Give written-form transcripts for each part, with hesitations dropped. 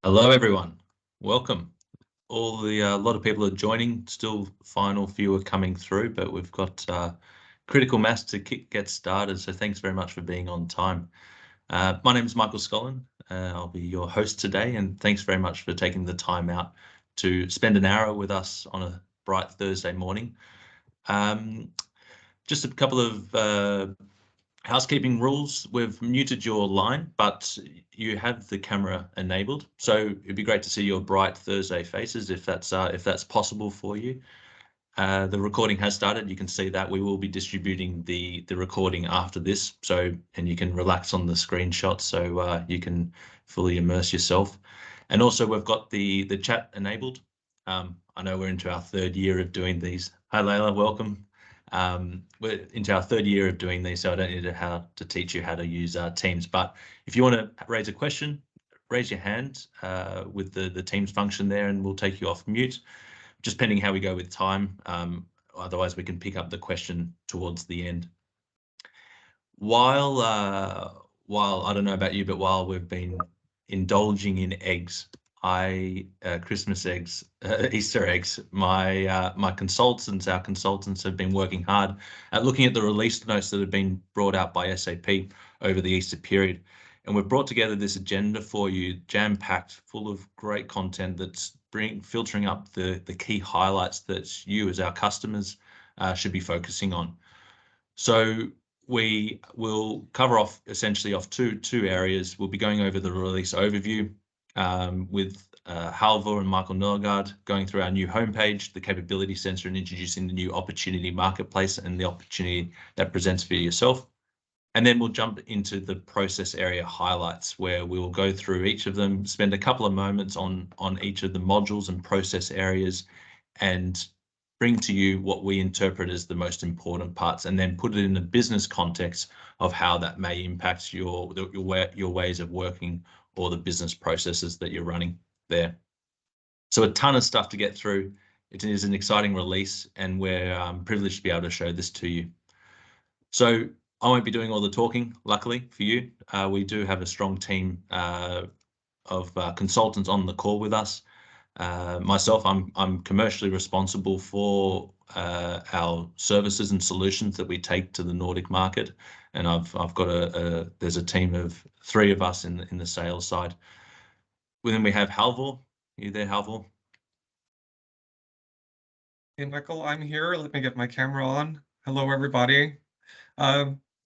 Hello, everyone. Welcome. A lot of people are joining. Still, final few are coming through, but we've got critical mass to get started. So thanks very much for being on time. My name is Michael Scollin. I'll be your host today, and thanks very much for taking the time out to spend an hour with us on a bright Thursday morning. Just a couple of housekeeping rules. We've muted your line, but you have the camera enabled. So it'd be great to see your bright Thursday faces if that's possible for you. The recording has started. You can see that we will be distributing the recording after this. And you can relax on the screenshot so you can fully immerse yourself. And also we've got the chat enabled. I know we're into our third year of doing these. Hi, Layla, welcome. We're into our third year of doing these, so I don't need to teach you how to use Teams. But if you want to raise a question, raise your hand with the Teams function there, and we'll take you off mute, just pending how we go with time. Otherwise, we can pick up the question towards the end. While I don't know about you, but while we've been indulging in eggs, Christmas eggs, Easter eggs, our consultants have been working hard at looking at the release notes that have been brought out by SAP over the Easter period. And we've brought together this agenda for you, jam-packed, full of great content that's filtering up the key highlights that you as our customers should be focusing on. So we will cover off essentially two areas. We'll be going over the release overview, with Halvor and Michael Nørgaard going through our new homepage, the capability center, and introducing the new opportunity marketplace and the opportunity that presents for yourself. And then we'll jump into the process area highlights, where we will go through each of them, spend a couple of moments on each of the modules and process areas, and bring to you what we interpret as the most important parts, and then put it in the business context of how that may impact your ways of working or the business processes that you're running there. So a ton of stuff to get through. It is an exciting release, and we're privileged to be able to show this to you. So I won't be doing all the talking, luckily for you. We do have a strong team of consultants on the call with us. Myself, I'm commercially responsible for our services and solutions that we take to the Nordic market, and I've got there's a team of 3 of us in the sales side. Then we have Halvor. Are you there, Halvor? Hey, Michael, I'm here. Let me get my camera on. Hello, everybody.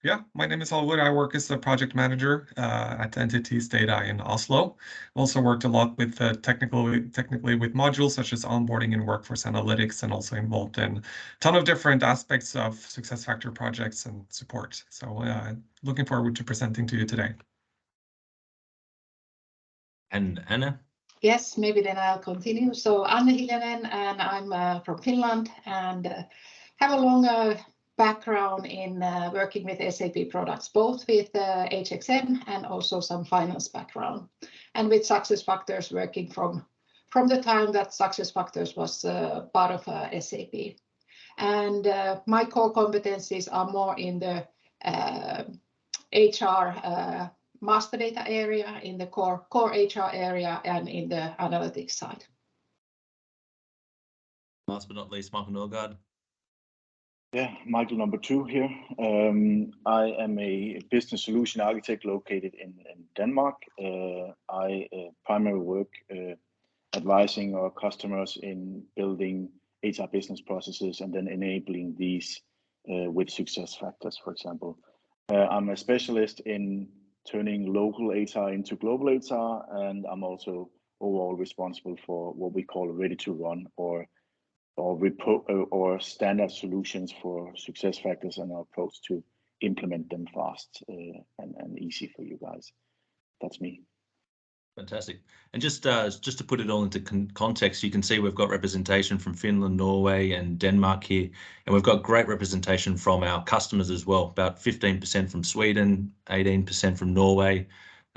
Yeah, my name is Halvor. I work as the project manager at Entities Data in Oslo. Also worked a lot with technically with modules such as onboarding and workforce analytics, and also involved in a ton of different aspects of SuccessFactors projects and support. So looking forward to presenting to you today. And Anna? Yes, maybe then I'll continue. So Anna Hiljanen, and I'm from Finland, and have a long background in working with SAP products, both with HXM and also some finance background, and with SuccessFactors, working from the time that SuccessFactors was part of SAP. And my core competencies are more in the HR master data area, in the core HR area, and in the analytics side. Last but not least, Michael Nørgaard. Yeah, Michael number 2 here. I am a business solution architect located in Denmark. I primarily work advising our customers in building HR business processes and then enabling these with SuccessFactors, for example. I'm a specialist in turning local HR into global HR, and I'm also overall responsible for what we call ready to run or standard solutions for SuccessFactors, and our approach to implement them fast and easy for you guys. That's me. Fantastic. And just to put it all into context, you can see we've got representation from Finland, Norway, and Denmark here, and we've got great representation from our customers as well. About 15% from Sweden, 18% from Norway,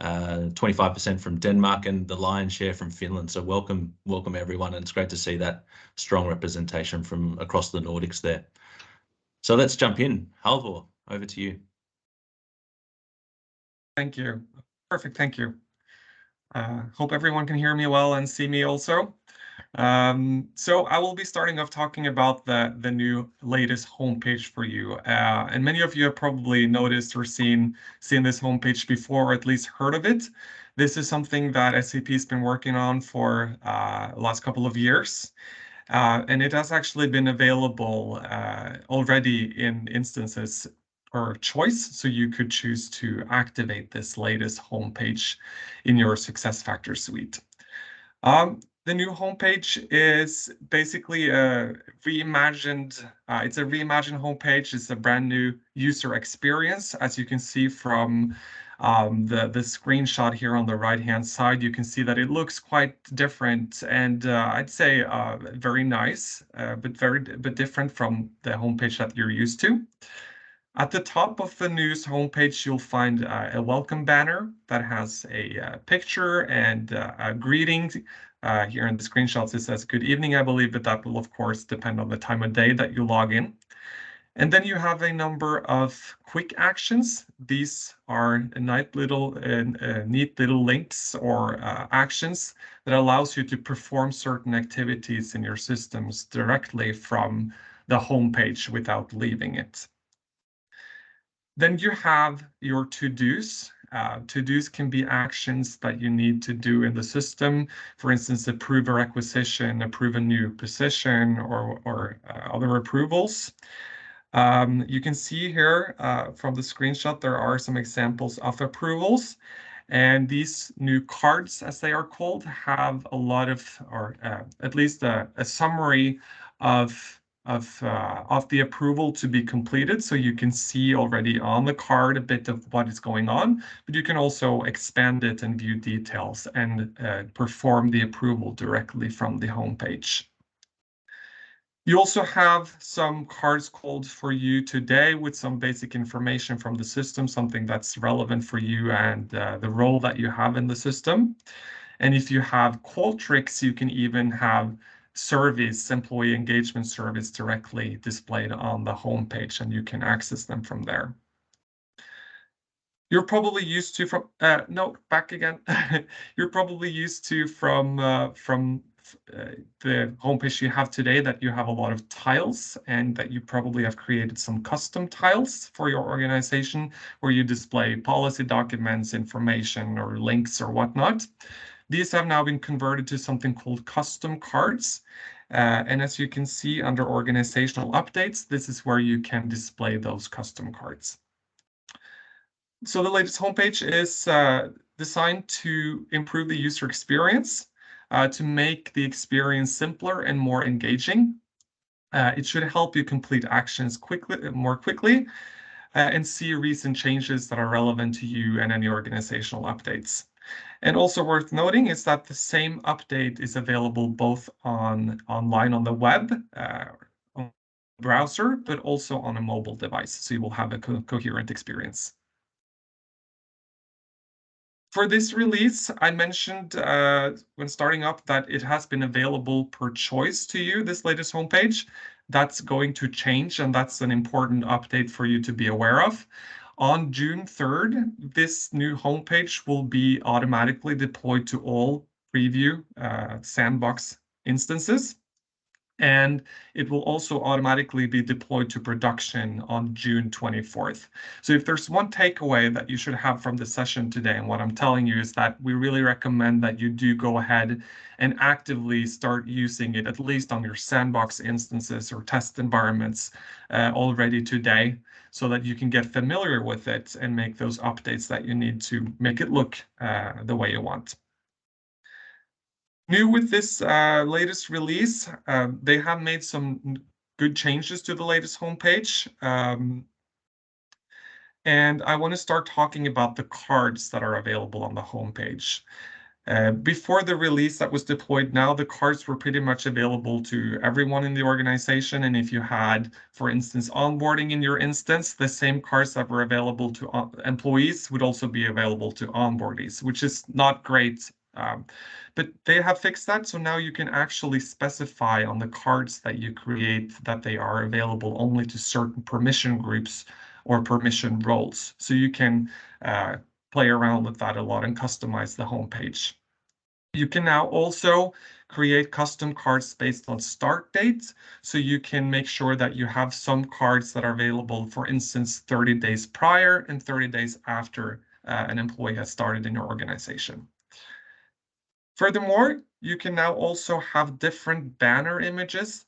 25% from Denmark, and the lion's share from Finland. So welcome everyone, and it's great to see that strong representation from across the Nordics there. So let's jump in. Halvor, over to you. Thank you. Perfect, thank you. Hope everyone can hear me well and see me also. So I will be starting off talking about the new latest homepage for you. And many of you have probably noticed or seen this homepage before, or at least heard of it. This is something that SAP has been working on for the last couple of years. And it has actually been available already in instances per choice. So you could choose to activate this latest homepage in your SuccessFactors suite. The new homepage is basically a reimagined, it's a reimagined homepage. It's a brand new user experience. As you can see from the screenshot here on the right-hand side, you can see that it looks quite different and I'd say very nice, but different from the homepage that you're used to. At the top of the news homepage, you'll find a welcome banner that has a picture and a greeting. Here in the screenshots, it says good evening, I believe, but that will, of course, depend on the time of day that you log in. And then you have a number of quick actions. These are neat little links or actions that allows you to perform certain activities in your systems directly from the homepage without leaving it. Then you have your to-dos. To-dos can be actions that you need to do in the system. For instance, approve a requisition, approve a new position, or other approvals. You can see here from the screenshot, there are some examples of approvals. And these new cards, as they are called, have a lot of, or at least a summary of the approval to be completed. So you can see already on the card a bit of what is going on, but you can also expand it and view details and perform the approval directly from the homepage. You also have some cards called for you today with some basic information from the system, something that's relevant for you and the role that you have in the system. And if you have Qualtrics, you can even have surveys, employee engagement surveys directly displayed on the homepage, and you can access them from there. You're probably used to from no, back again. You're probably used to from the homepage you have today that you have a lot of tiles and that you probably have created some custom tiles for your organization where you display policy documents, information, or links or whatnot. These have now been converted to something called custom cards. And as you can see under organizational updates, this is where you can display those custom cards. So the latest homepage is designed to improve the user experience, to make the experience simpler and more engaging. It should help you complete actions more quickly, and see recent changes that are relevant to you and any organizational updates. And also worth noting is that the same update is available both online on the web, on the browser, but also on a mobile device. So you will have a coherent experience. For this release, I mentioned when starting up that it has been available per choice to you, this latest homepage. That's going to change, and that's an important update for you to be aware of. On June 3rd, this new homepage will be automatically deployed to all preview sandbox instances. And it will also automatically be deployed to production on June 24th. So if there's one takeaway that you should have from the session today, and what I'm telling you is that we really recommend that you do go ahead and actively start using it, at least on your sandbox instances or test environments already today, so that you can get familiar with it and make those updates that you need to make it look the way you want. New with this latest release, they have made some good changes to the latest homepage. And I want to start talking about the cards that are available on the homepage. Before the release that was deployed now, the cards were pretty much available to everyone in the organization. And if you had, for instance, onboarding in your instance, the same cards that were available to employees would also be available to onboardees, which is not great. But they have fixed that, so now you can actually specify on the cards that you create that they are available only to certain permission groups or permission roles. So you can play around with that a lot and customize the homepage. You can now also create custom cards based on start dates. So you can make sure that you have some cards that are available, for instance, 30 days prior and 30 days after an employee has started in your organization. Furthermore, you can now also have different banner images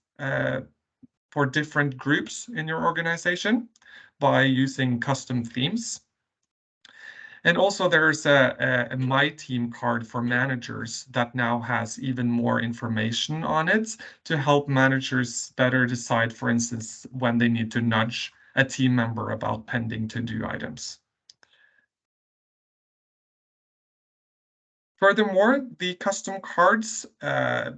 for different groups in your organization by using custom themes. And also there's a My Team card for managers that now has even more information on it to help managers better decide, for instance, when they need to nudge a team member about pending to-do items. Furthermore, the custom cards,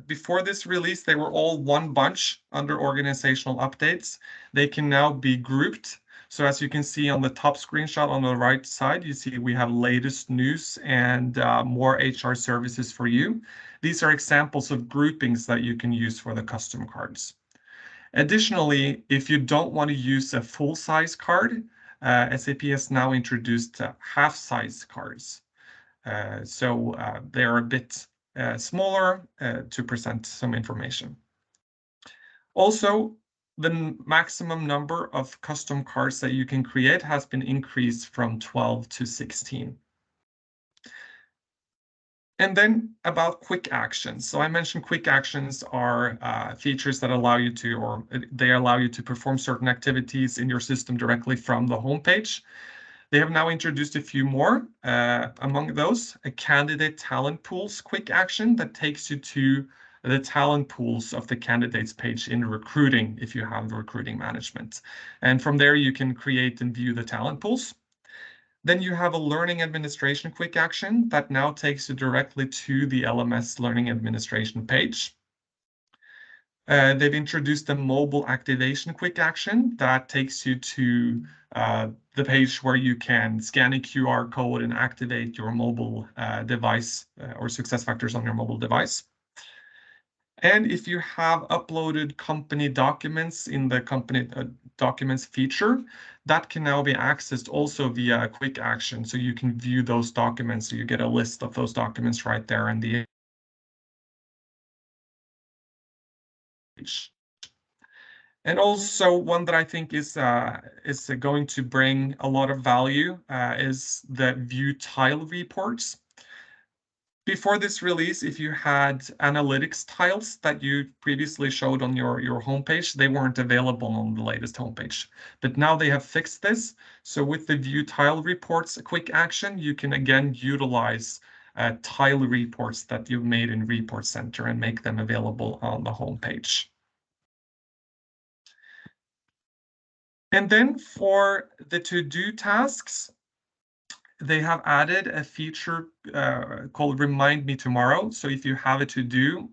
before this release, they were all one bunch under organizational updates. They can now be grouped. So as you can see on the top screenshot on the right side, you see we have latest news and more HR services for you. These are examples of groupings that you can use for the custom cards. Additionally, if you don't want to use a full-size card, SAP has now introduced half-size cards. So they're a bit smaller to present some information. Also, the maximum number of custom cards that you can create has been increased from 12 to 16. And then about quick actions. So I mentioned quick actions are features that allow you to, or they allow you to perform certain activities in your system directly from the homepage. They have now introduced a few more. Among those, a candidate talent pools quick action that takes you to the talent pools of the candidates page in recruiting if you have recruiting management. And from there, you can create and view the talent pools. Then you have a learning administration quick action that now takes you directly to the LMS learning administration page. They've introduced a mobile activation quick action that takes you to the page where you can scan a QR code and activate your mobile device or SuccessFactors on your mobile device. And if you have uploaded company documents in the company documents feature, that can now be accessed also via a quick action. So you can view those documents. So you get a list of those documents right there in the page. And also one that I think is going to bring a lot of value is the view tile reports. Before this release, if you had analytics tiles that you previously showed on your homepage, they weren't available on the latest homepage. But now they have fixed this. So with the view tile reports, a quick action, you can again utilize tile reports that you've made in Report Center and make them available on the homepage. And then for the to-do tasks, they have added a feature called Remind Me Tomorrow. So if you have a to-do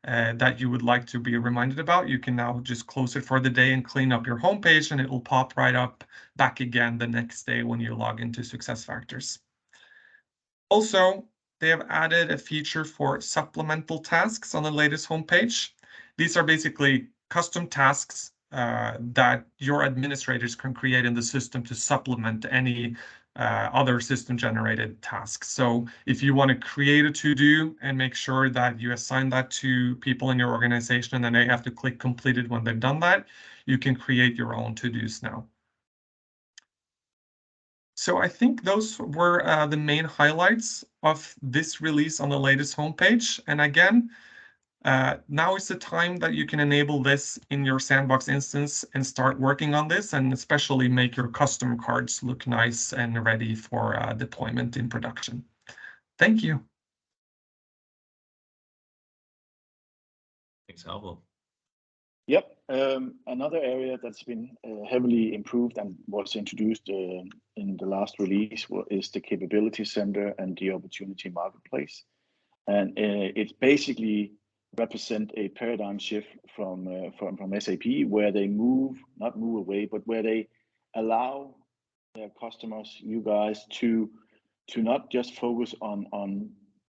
that you would like to be reminded about, you can now just close it for the day and clean up your homepage, and it will pop right up back again the next day when you log into SuccessFactors. Also, they have added a feature for supplemental tasks on the latest homepage. These are basically custom tasks that your administrators can create in the system to supplement any other system-generated tasks. So if you want to create a to-do and make sure that you assign that to people in your organization and then they have to click completed when they've done that, you can create your own to-dos now. So I think those were the main highlights of this release on the latest homepage. And again, now is the time that you can enable this in your sandbox instance and start working on this, and especially make your custom cards look nice and ready for deployment in production. Thank you. Thanks, Halvor. Yep. Another area that's been heavily improved and was introduced in the last release is the Capability Center and the Opportunity Marketplace. And it's basically represent a paradigm shift from SAP, where they not move away, but where they allow their customers, you guys, to not just focus on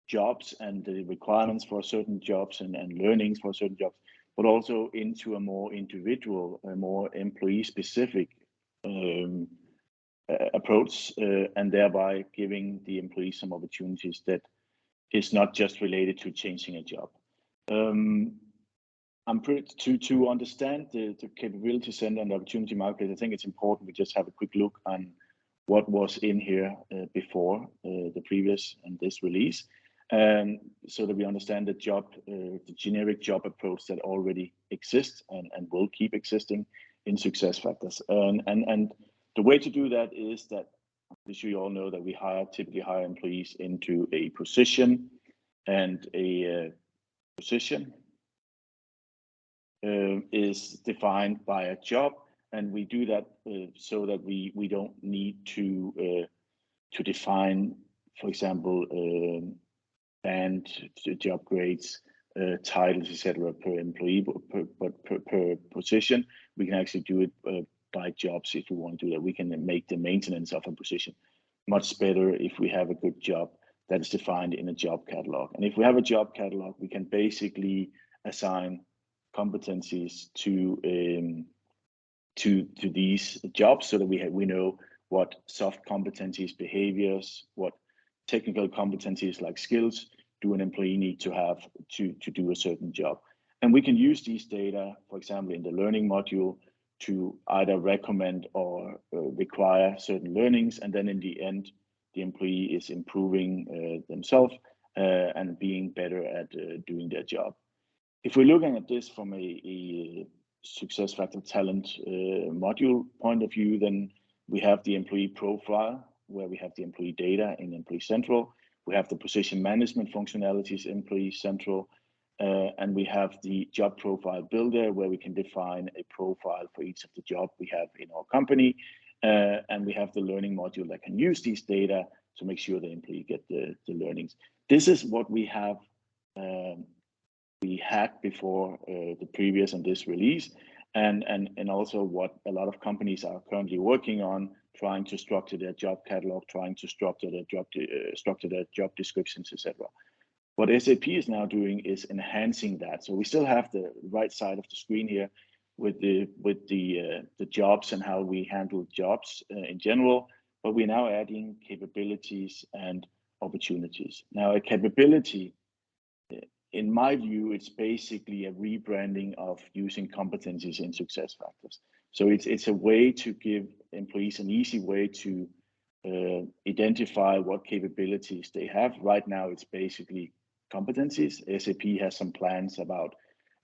jobs and the requirements for certain jobs and learnings for certain jobs, but also into a more individual, a more employee-specific approach, and thereby giving the employees some opportunities that is not just related to changing a job. I'm pretty to understand the capability center and the opportunity market. I think it's important we just have a quick look on what was in here before the previous and this release, so that we understand the generic job approach that already exists and will keep existing in SuccessFactors. And the way to do that is that, I'm sure you all know that we typically hire employees into a position, and a position is defined by a job, and we do that so that we don't need to define, for example, band, job grades, titles, etc. per employee, but per position. We can actually do it by jobs if we want to do that. We can make the maintenance of a position much better if we have a good job that is defined in a job catalog. And if we have a job catalog, we can basically assign competencies to these jobs, so that we know what soft competencies, behaviors, what technical competencies like skills do an employee need to have to do a certain job. And we can use these data, for example, in the learning module, to either recommend or require certain learnings, and then in the end, the employee is improving themselves and being better at doing their job. If we're looking at this from a SuccessFactors talent module point of view, then we have the employee profile, where we have the employee data in Employee Central. We have the position management functionalities in Employee Central, and we have the job profile builder, where we can define a profile for each of the job we have in our company. And we have the learning module that can use these data to make sure the employee get the learnings. This is what we have we had before the previous and this release, and also what a lot of companies are currently working on, trying to structure their job catalog, trying to structure their job descriptions, etc. What SAP is now doing is enhancing that. So we still have the right side of the screen here with the jobs and how we handle jobs in general, but we're now adding capabilities and opportunities. Now, a capability, in my view, it's basically a rebranding of using competencies in SuccessFactors. So it's a way to give employees an easy way to identify what capabilities they have. Right now, it's basically competencies. SAP has some plans about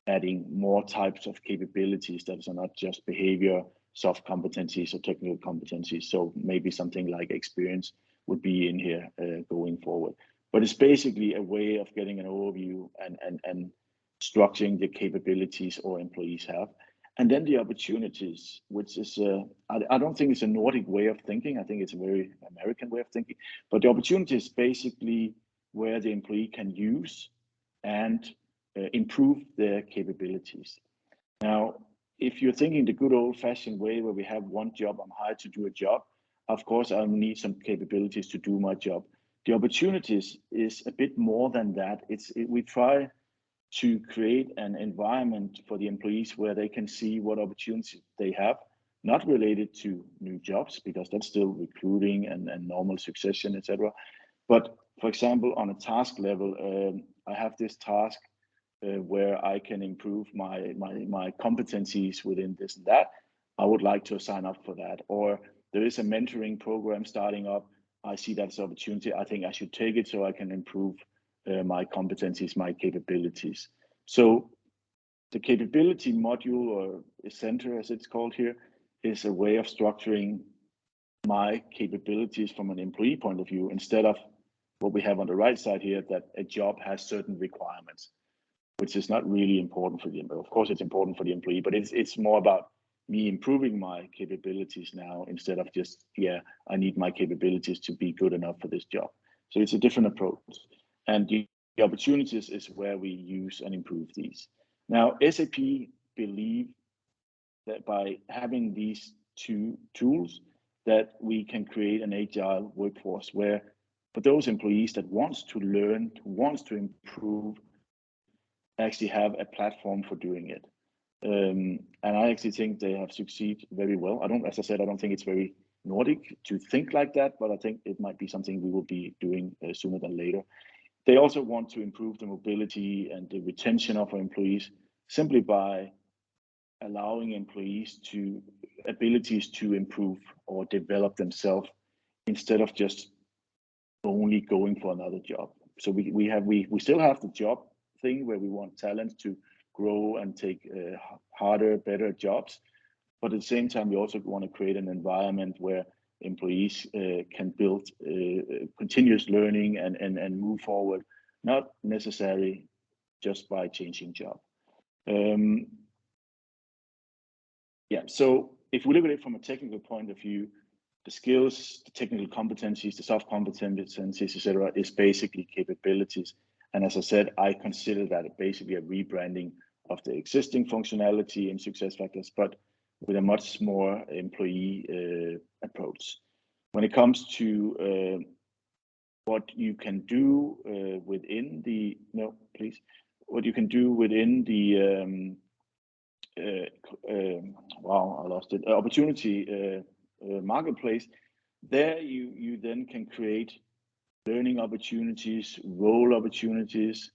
adding more types of capabilities that are not just behavior, soft competencies, or technical competencies. So maybe something like experience would be in here going forward. But it's basically a way of getting an overview and structuring the capabilities our employees have. And then the opportunities, which is, I don't think it's a Nordic way of thinking. I think it's a very American way of thinking. But the opportunity is basically where the employee can use and improve their capabilities. Now, if you're thinking the good old-fashioned way where we have one job, I'm hired to do a job, of course I'll need some capabilities to do my job. The opportunities is a bit more than that. We try to create an environment for the employees where they can see what opportunities they have, not related to new jobs, because that's still recruiting and normal succession, etc. But for example, on a task level, I have this task where I can improve my competencies within this and that. I would like to sign up for that. Or there is a mentoring program starting up. I see that as an opportunity. I think I should take it so I can improve my competencies, my capabilities. So the capability module, or center as it's called here, is a way of structuring my capabilities from an employee point of view, instead of what we have on the right side here, that a job has certain requirements, which is not really important for the employee. Of course, it's important for the employee, but it's more about me improving my capabilities now, instead of just, yeah, I need my capabilities to be good enough for this job. So it's a different approach. And the opportunities is where we use and improve these. Now, SAP believe that by having these two tools, that we can create an agile workforce where, for those employees that wants to learn, wants to improve, actually have a platform for doing it. And I actually think they have succeeded very well. As I said, I don't think it's very Nordic to think like that, but I think it might be something we will be doing sooner than later. They also want to improve the mobility and the retention of our employees simply by allowing employees to abilities to improve or develop themselves instead of just only going for another job. So we still have the job thing where we want talent to grow and take harder, better jobs. But at the same time, we also want to create an environment where employees can build continuous learning and move forward, not necessarily just by changing job. Yeah, so if we look at it from a technical point of view, the skills, the technical competencies, the soft competencies, etc., is basically capabilities. And as I said, I consider that basically a rebranding of the existing functionality in SuccessFactors, but with a much more employee approach. When it comes to what you can do within the what you can do within the wow, I lost it. Opportunity marketplace. There you then can create learning opportunities, role opportunities.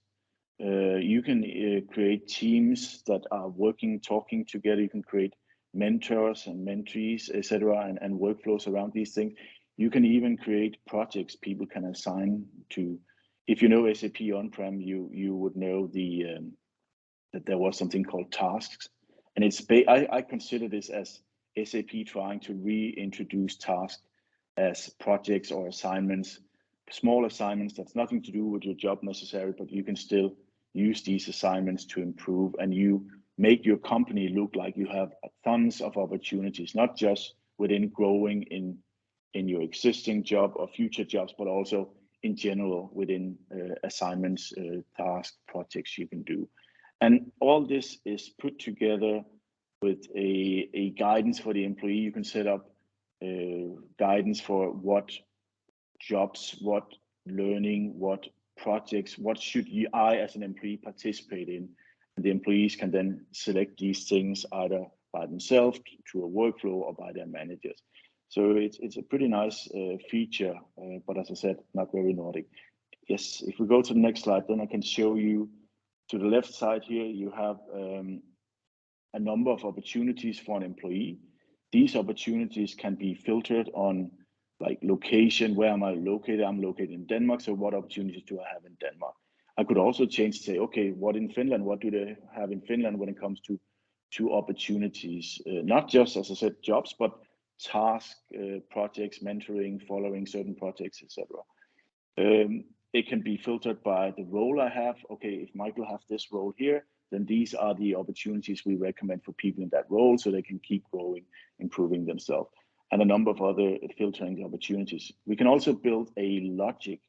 You can create teams that are working, talking together. You can create mentors and mentees, etc., and workflows around these things. You can even create projects people can assign to. If you know SAP on-prem, you would know that there was something called tasks, and it's I consider this as SAP trying to reintroduce tasks as projects or assignments, small assignments that's nothing to do with your job necessarily, but you can still use these assignments to improve, and you make your company look like you have tons of opportunities, not just within growing in your existing job or future jobs, but also in general within assignments, tasks, projects you can do. And all this is put together with a guidance for the employee. You can set up guidance for what jobs, what learning, what projects, what should I as an employee participate in. And the employees can then select these things either by themselves through a workflow or by their managers. So it's a pretty nice feature, but as I said, not very Nordic. Yes, if we go to the next slide, then I can show you to the left side here, you have a number of opportunities for an employee. These opportunities can be filtered on like location, where am I located? I'm located in Denmark, so what opportunities do I have in Denmark? I could also change to say, okay, what in Finland? What do they have in Finland when it comes to opportunities? Not just, as I said, jobs, but tasks, projects, mentoring, following certain projects, etc. It can be filtered by the role I have. Okay, if Michael has this role here, then these are the opportunities we recommend for people in that role so they can keep growing, improving themselves, and a number of other filtering opportunities. We can also build a logic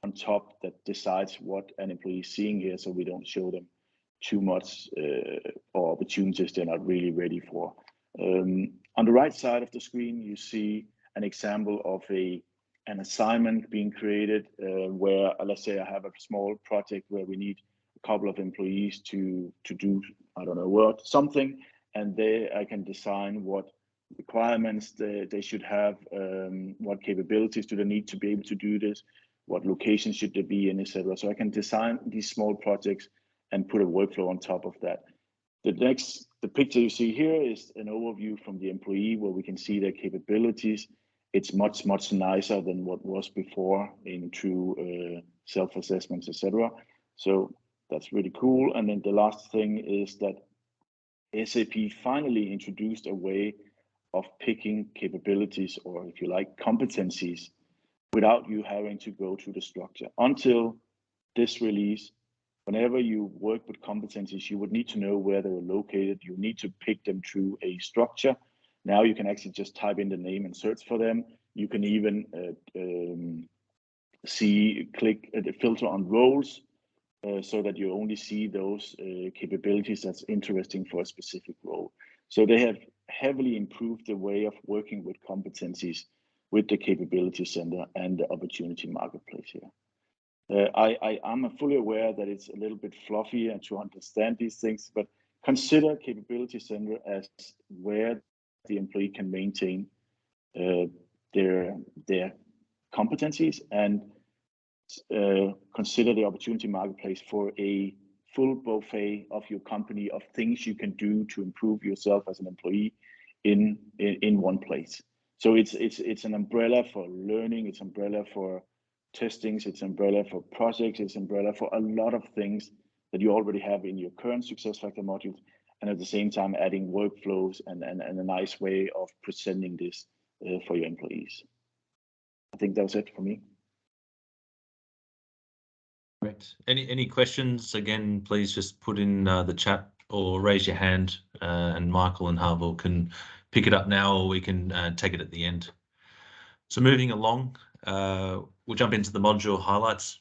on top that decides what an employee is seeing here, so we don't show them too much or opportunities they're not really ready for. On the right side of the screen, you see an example of an assignment being created where, let's say I have a small project where we need a couple of employees to do, I don't know, something, and I can design what requirements they should have, what capabilities do they need to be able to do this, what location should they be in, etc. So I can design these small projects and put a workflow on top of that. The picture you see here is an overview from the employee where we can see their capabilities. It's much, much nicer than what was before in true self-assessments, etc. So that's really cool. And then the last thing is that SAP finally introduced a way of picking capabilities, or if you like, competencies, without you having to go through the structure. Until this release, whenever you work with competencies, you would need to know where they were located. You need to pick them through a structure. Now you can actually just type in the name and search for them. You can even click the filter on roles so that you only see those capabilities that's interesting for a specific role. So they have heavily improved the way of working with competencies with the capability center and the opportunity marketplace here. I'm fully aware that it's a little bit fluffy and to understand these things, but consider capability center as where the employee can maintain their competencies and consider the opportunity marketplace for a full buffet of your company of things you can do to improve yourself as an employee in one place. So it's an umbrella for learning, it's umbrella for testings, it's umbrella for projects, it's umbrella for a lot of things that you already have in your current SuccessFactors modules, and at the same time adding workflows and a nice way of presenting this for your employees. I think that was it for me. Great. Any questions? Again, please just put in the chat or raise your hand, and Michael and Harville can pick it up now, or we can take it at the end. So moving along, we'll jump into the module highlights.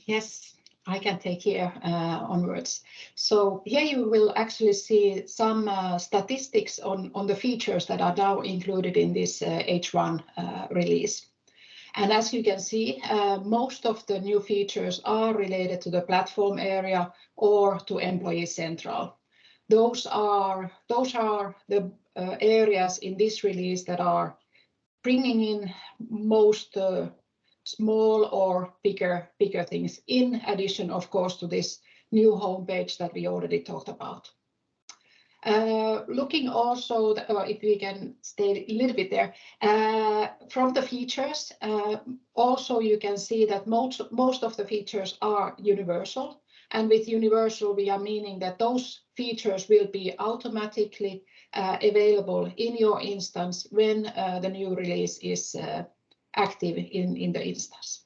Yes, I can take here onwards. So here you will actually see some statistics on the features that are now included in this H1 release. And as you can see, most of the new features are related to the platform area or to Employee Central. Those are the areas in this release that are bringing in most small or bigger things, in addition, of course, to this new homepage that we already talked about. Looking also, if we can stay a little bit there, from the features, also you can see that most of the features are universal. And with universal, we are meaning that those features will be automatically available in your instance when the new release is active in the instance.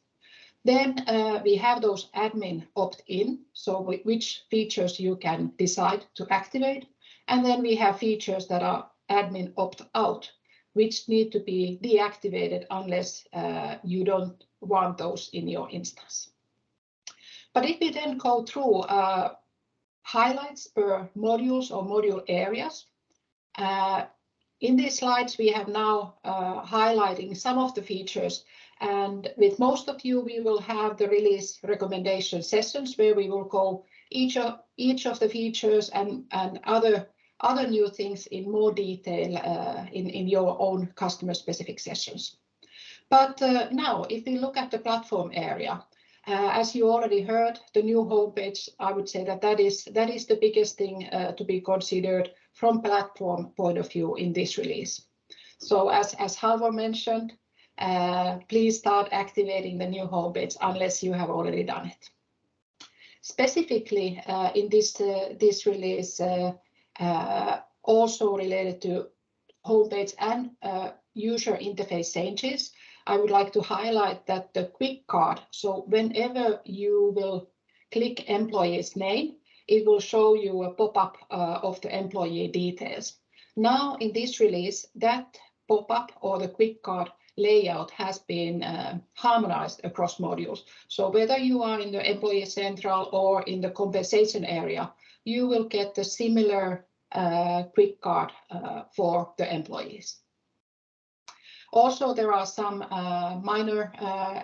Then we have those admin opt-in, so which features you can decide to activate. And then we have features that are admin opt-out, which need to be deactivated unless you don't want those in your instance. But if we then go through highlights per modules or module areas, in these slides we have now highlighting some of the features, and with most of you we will have the release recommendation sessions where we will go each of the features and other new things in more detail in your own customer specific sessions. But now if we look at the platform area, as you already heard, the new homepage, I would say that is the biggest thing to be considered from platform point of view in this release. So as Halvor mentioned, please start activating the new homepage unless you have already done it. Specifically in this release, also related to homepage and user interface changes, I would like to highlight that the quick card, so whenever you will click employee's name, it will show you a pop-up of the employee details. Now in this release, that pop-up or the quick card layout has been harmonized across modules. So whether you are in the Employee Central or in the compensation area, you will get the similar quick card for the employees. Also, there are some minor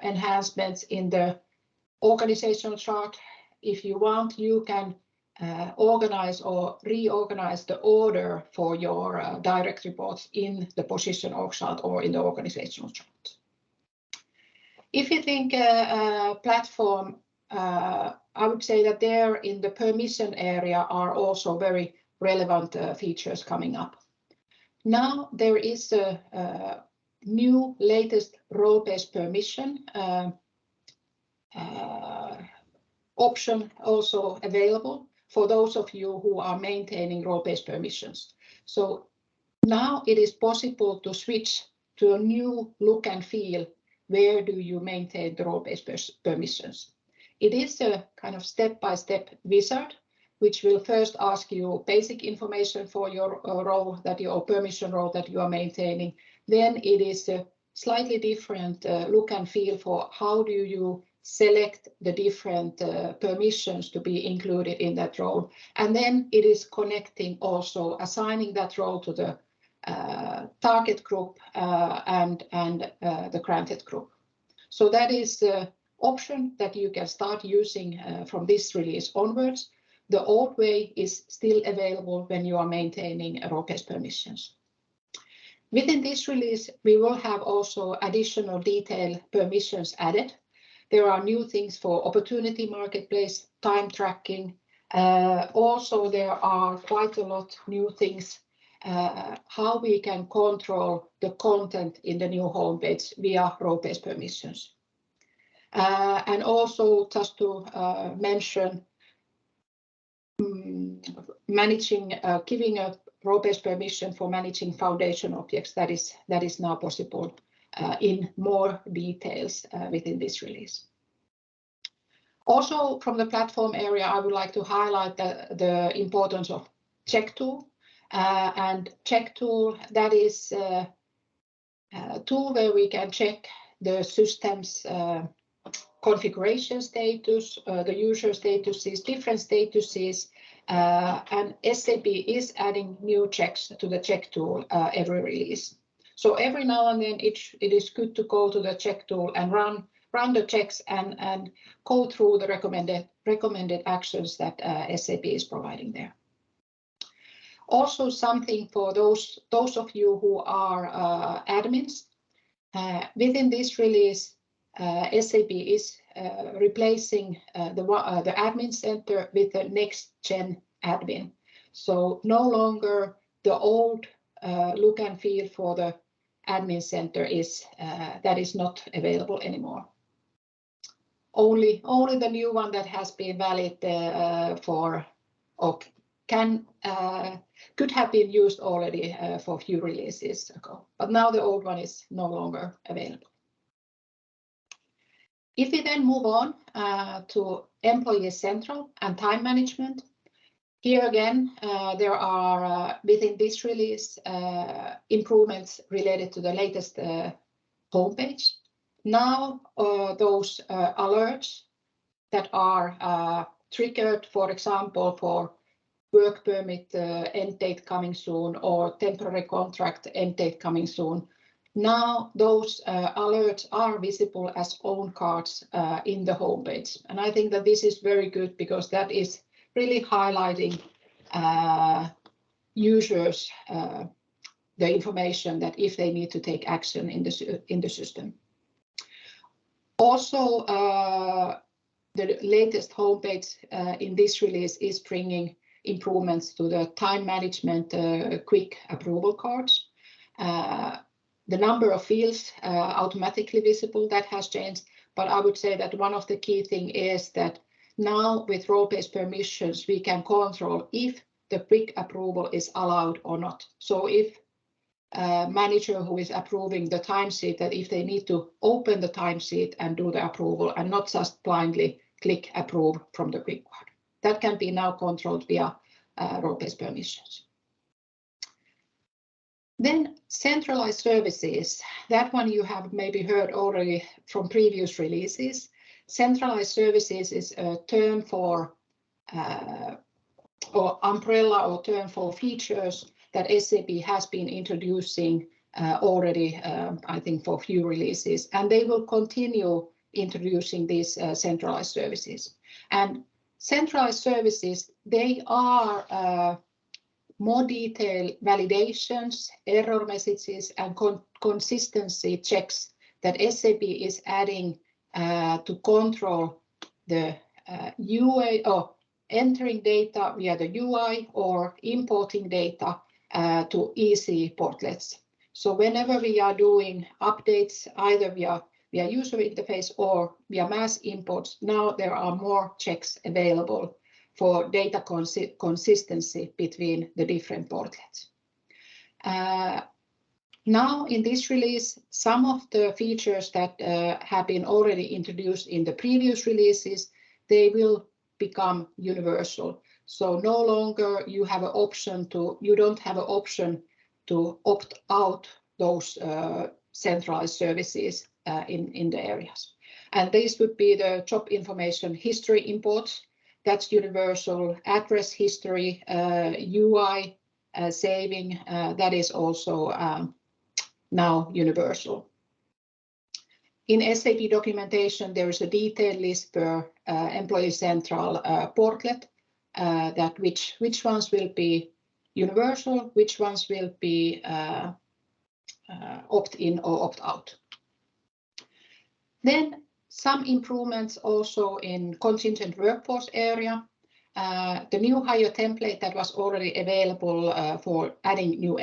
enhancements in the organizational chart. If you want, you can organize or reorganize the order for your direct reports in the position org chart or in the organizational chart. If you think platform, I would say that there in the permission area are also very relevant features coming up. Now there is a new latest role-based permission option also available for those of you who are maintaining role-based permissions. So now it is possible to switch to a new look and feel. Where do you maintain the role-based permissions? It is a kind of step-by-step wizard, which will first ask you basic information for your role, or permission role that you are maintaining. Then it is a slightly different look and feel for how do you select the different permissions to be included in that role. And then it is connecting also, assigning that role to the target group and the granted group. So that is the option that you can start using from this release onwards. The old way is still available when you are maintaining role-based permissions. Within this release, we will have also additional detailed permissions added. There are new things for opportunity marketplace, time tracking. Also, there are quite a lot new things how we can control the content in the new homepage via role-based permissions. And also, just to mention, giving a role-based permission for managing foundation objects that is now possible in more details within this release. Also, from the platform area, I would like to highlight the importance of check tool. And check tool, that is a tool where we can check the system's configuration status, the user statuses, different statuses, and SAP is adding new checks to the check tool every release. So every now and then it is good to go to the check tool and run the checks and go through the recommended actions that SAP is providing there. Also, something for those of you who are admins, within this release, SAP is replacing the admin center with the next gen admin. So no longer the old look and feel for the admin center is not available anymore. Only the new one that has been valid for or could have been used already for a few releases ago, but now the old one is no longer available. If we then move on to Employee Central and time management, here again there are within this release improvements related to the latest homepage. Now those alerts that are triggered, for example, for work permit end date coming soon or temporary contract end date coming soon, now those alerts are visible as own cards in the homepage. And I think that this is very good because that is really highlighting users the information that if they need to take action in the system. Also, the latest homepage in this release is bringing improvements to the time management quick approval cards. The number of fields automatically visible, that has changed, but I would say that one of the key things is that now with role-based permissions, we can control if the quick approval is allowed or not. So if a manager who is approving the timesheet, that if they need to open the timesheet and do the approval and not just blindly click approve from the quick one. That can be now controlled via role-based permissions. Then centralized services, that one you have maybe heard already from previous releases. Centralized services is a term for or umbrella or term for features that SAP has been introducing already, I think, for a few releases, and they will continue introducing these centralized services. And centralized services, they are more detailed validations, error messages, and consistency checks that SAP is adding to control the UA or entering data via the UI or importing data to EC portlets. So whenever we are doing updates, either via user interface or via mass imports, now there are more checks available for data consistency between the different portlets. Now in this release, some of the features that have been already introduced in the previous releases, they will become universal. So no longer you don't have an option to opt out those centralized services in the areas. And these would be the job information history imports. That's universal. Address history, UI saving, that is also now universal. In SAP documentation, there is a detailed list per Employee Central portlet that which ones will be universal, which ones will be opt-in or opt-out. Then some improvements also in contingent workforce area. The new hire template that was already available for adding new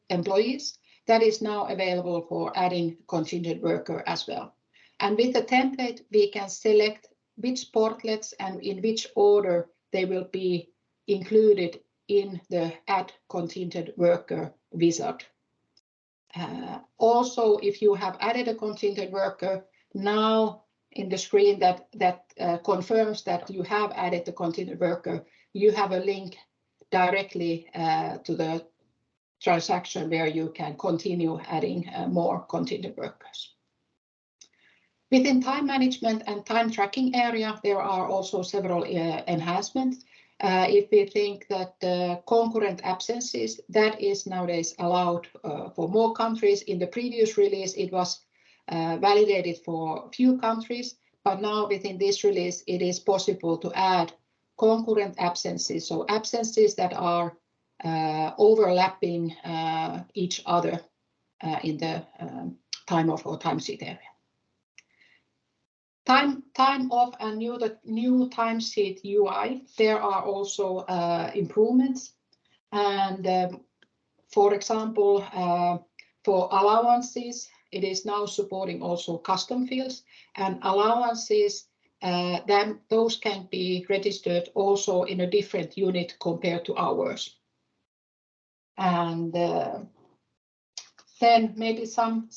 employees, that is now available for adding contingent worker as well. And with the template, we can select which portlets and in which order they will be included in the add contingent worker wizard. Also, if you have added a contingent worker, now in the screen that confirms that you have added the contingent worker, you have a link directly to the transaction where you can continue adding more contingent workers. Within time management and time tracking area, there are also several enhancements. If we think that concurrent absences, that is nowadays allowed for more countries. In the previous release, it was validated for few countries, but now within this release, it is possible to add concurrent absences, so absences that are overlapping each other in the time off or timesheet area. Time off and the new timesheet UI, there are also improvements. And for example, for allowances, it is now supporting also custom fields, and allowances, then those can be registered also in a different unit compared to hours. And then maybe some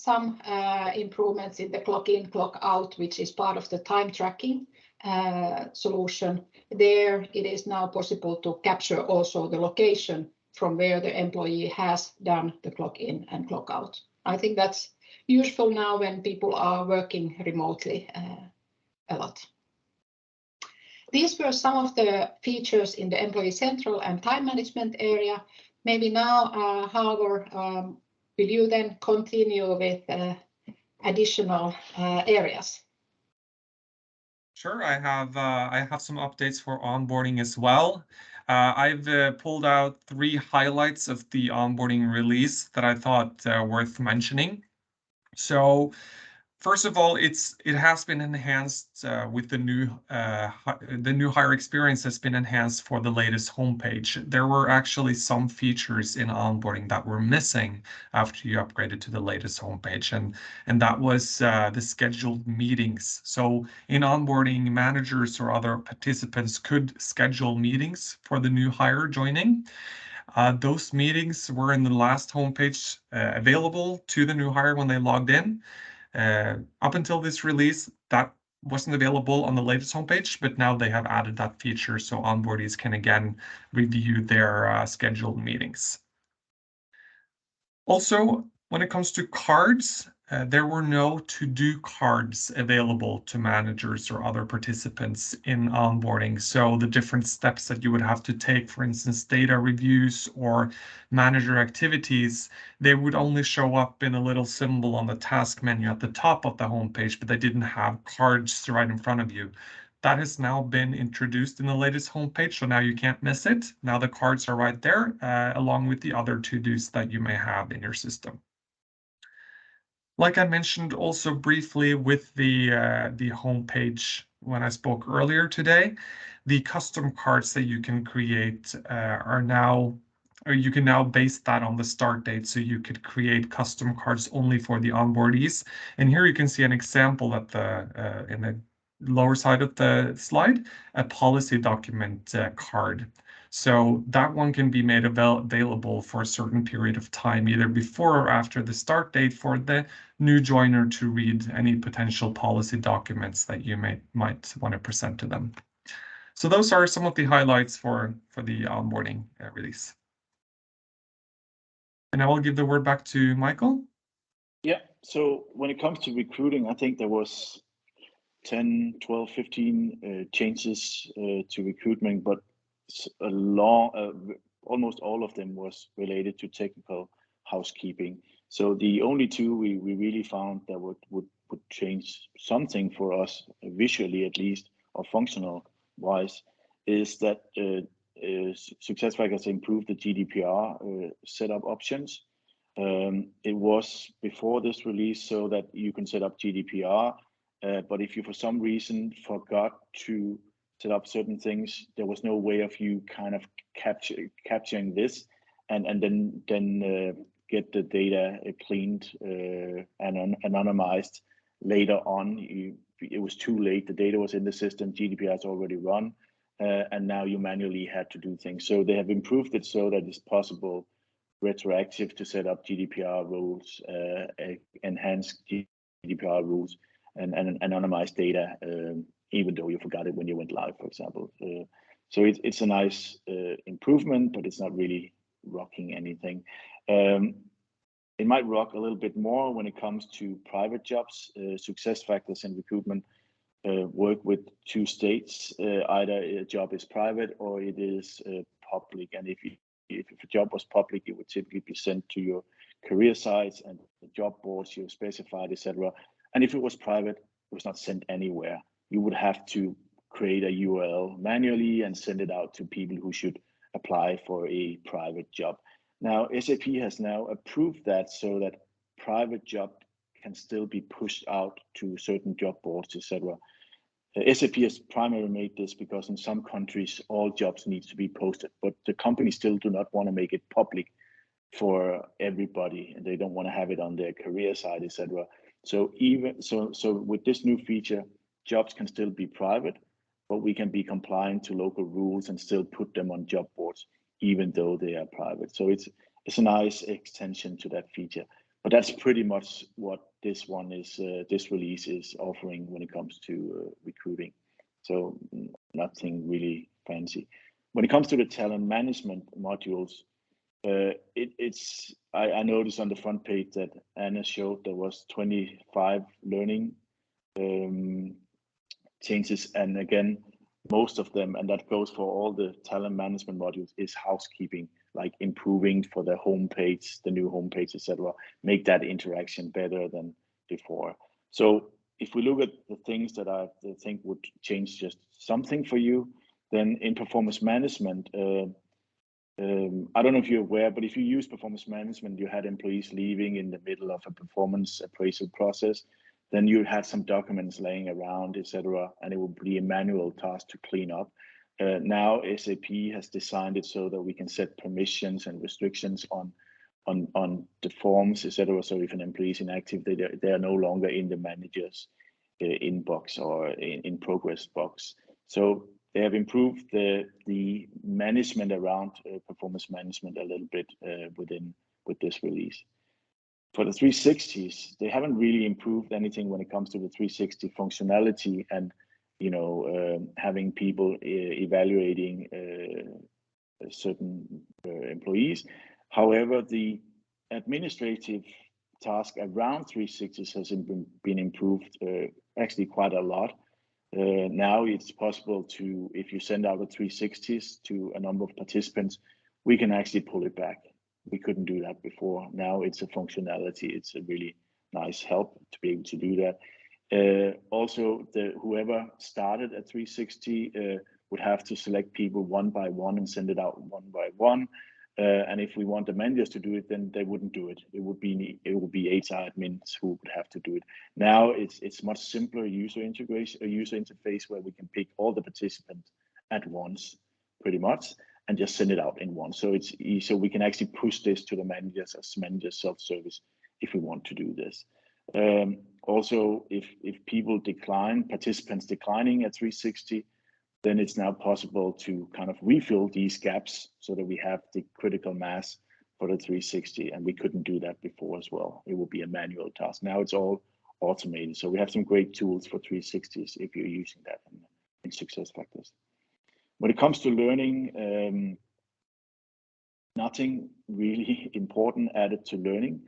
improvements in the clock in, clock out, which is part of the time tracking solution. There it is now possible to capture also the location from where the employee has done the clock in and clock out. I think that's useful now when people are working remotely a lot. These were some of the features in the Employee Central and time management area. Maybe now, Halvor, will you then continue with additional areas? Sure, I have some updates for onboarding as well. I've pulled out 3 highlights of the onboarding release that I thought worth mentioning. So first of all, it has been enhanced with the new hire experience has been enhanced for the latest homepage. There were actually some features in onboarding that were missing after you upgraded to the latest homepage, and that was the scheduled meetings. So in onboarding, managers or other participants could schedule meetings for the new hire joining. Those meetings were in the last homepage available to the new hire when they logged in. Up until this release, that wasn't available on the latest homepage, but now they have added that feature so onboardees can again review their scheduled meetings. Also, when it comes to cards, there were no to-do cards available to managers or other participants in onboarding. So the different steps that you would have to take, for instance, data reviews or manager activities, they would only show up in a little symbol on the task menu at the top of the homepage, but they didn't have cards right in front of you. That has now been introduced in the latest homepage, so now you can't miss it. Now the cards are right there, along with the other to-dos that you may have in your system. Like I mentioned also briefly with the homepage when I spoke earlier today, the custom cards that you can create are now, or you can now base that on the start date, so you could create custom cards only for the onboardees. And here you can see an example at the in the lower side of the slide, a policy document card. So that one can be made available for a certain period of time, either before or after the start date, for the new joiner to read any potential policy documents that you might want to present to them. So those are some of the highlights for the onboarding release. And I will give the word back to Michael. Yeah, so when it comes to recruiting, I think there was 10, 12, 15 changes to recruitment, but almost all of them was related to technical housekeeping. So the only 2 we really found that would change something for us visually, at least, or functional wise, is that SuccessFactors improved the GDPR setup options. It was before this release so that you can set up GDPR, but if you for some reason forgot to set up certain things, there was no way of you kind of capturing this and then get the data cleaned and anonymized later on. It was too late. The data was in the system. GDPR has already run, and now you manually had to do things. So they have improved it so that it's possible retroactive to set up GDPR rules, enhanced GDPR rules, and anonymize data, even though you forgot it when you went live, for example. So it's a nice improvement, but it's not really rocking anything. It might rock a little bit more when it comes to private jobs. SuccessFactors and recruitment work with two states. Either a job is private or it is public. And if a job was public, it would typically be sent to your career sites and the job boards you specified, etc. And if it was private, it was not sent anywhere. You would have to create a URL manually and send it out to people who should apply for a private job. Now, SAP has now approved that so that private job can still be pushed out to certain job boards, etc. SAP has primarily made this because in some countries, all jobs need to be posted, but the companies still do not want to make it public for everybody, and they don't want to have it on their career side, etc. So with this new feature, jobs can still be private, but we can be compliant to local rules and still put them on job boards, even though they are private. So it's a nice extension to that feature. But that's pretty much what this one is. This release is offering when it comes to recruiting. So nothing really fancy. When it comes to the talent management modules, I noticed on the front page that Anna showed there was 25 learning changes, and again, most of them, and that goes for all the talent management modules, is housekeeping, like improving for the homepage, the new homepage, etc. Make that interaction better than before. So if we look at the things that I think would change just something for you, then in performance management, I don't know if you're aware, but if you use performance management, you had employees leaving in the middle of a performance appraisal process, then you had some documents laying around, etc., and it would be a manual task to clean up. Now SAP has designed it so that we can set permissions and restrictions on the forms, etc. So if an employee is inactive, they are no longer in the manager's inbox or in progress box. So they have improved the management around performance management a little bit with this release. For the 360s, they haven't really improved anything when it comes to the 360 functionality and having people evaluating certain employees. However, the administrative task around 360s has been improved actually quite a lot. Now it's possible to, if you send out the 360s to a number of participants, we can actually pull it back. We couldn't do that before. Now it's a functionality. It's a really nice help to be able to do that. Also, whoever started at 360 would have to select people one by one and send it out one by one. And if we want the managers to do it, then they wouldn't do it. It would be HR admins who would have to do it. Now it's much simpler user interface where we can pick all the participants at once, pretty much, and just send it out in one. So it's easy. So we can actually push this to the managers as manager self-service if we want to do this. Also, if people participants declining at 360, then it's now possible to kind of refill these gaps so that we have the critical mass for the 360, and we couldn't do that before as well. It would be a manual task. Now it's all automated. So we have some great tools for 360s if you're using that in SuccessFactors. When it comes to learning, nothing really important added to learning.